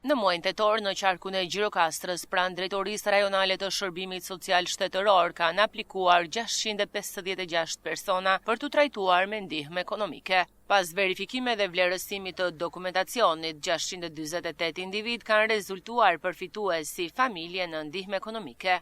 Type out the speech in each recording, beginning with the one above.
Në muajin tetor, në qarkun e Gjirokastrës, pranë Drejtorisë Rajonale të Shërbimit Social Shtetëror, kanë aplikuar 656 persona për të trajtuar me ndihmë ekonomike. Pas verifikimeve dhe vlerësimit të dokumentacionit, 648 individ kanë rezultuar përfitues si familje në ndihmë ekonomike.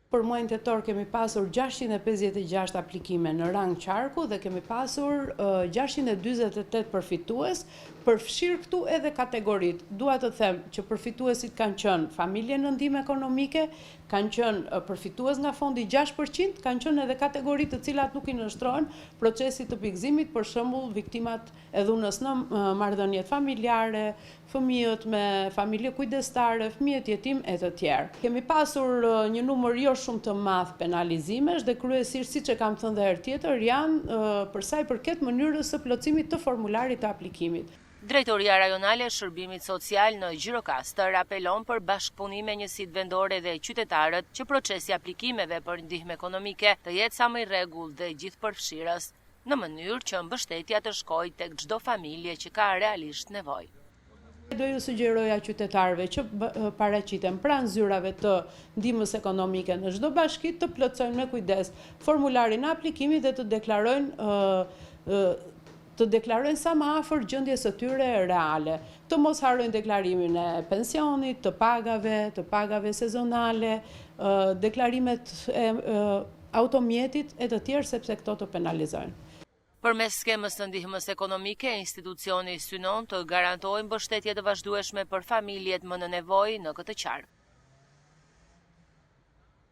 Për muajin tetor kemi pasur 656 aplikime në rang qarku dhe kemi pasur 648 përfitues, përfshirë këtu edhe kategorit. Dua të them që përfituesit kanë qenë familje në ndihmë ekonomike, kanë qenë përfitues nga fondi 6%, kanë qenë edhe kategoritë të cilat nuk i nështrohen procesit të pikëzimit, për shembull viktimat e dhunës në marrëdhëniet familjare, fëmijët me familje kujdestare, fëmijët jetim e të tjerë. Kemi pasur një numër jo shumë të madh penalizimesh dhe kryesisht, siç e kam thënë edhe herë tjetër, janë për sa i përket mënyrës së plotësimit të formularit të aplikimit. Drejtoria Rajonale e Shërbimit Social në Gjirokastër apelon për bashkëpunim me njësitë vendore dhe qytetarët që procesi aplikimeve për ndihmë ekonomike të jetë sa më i rregullt dhe gjithëpërfshirës, në mënyrë që mbështetja të shkojë tek çdo familje që ka realisht nevojë. Do ju sugjeroja qytetarëve që paraqiten pranë zyrave të ndihmës ekonomike në çdo bashki të plotësojnë me kujdes formularin e aplikimit dhe të deklarojnë sa më afër gjendjes së tyre reale. Të mos harrojnë deklarimin e pensionit, të pagave sezonale, deklarimet e automjetit e të tjerë, sepse këto të penalizojnë. Përmes skemës të ndihmës ekonomike, institucioni synon të garantojë mbështetje të vazhdueshme për familjet më në nevojë në këtë qark.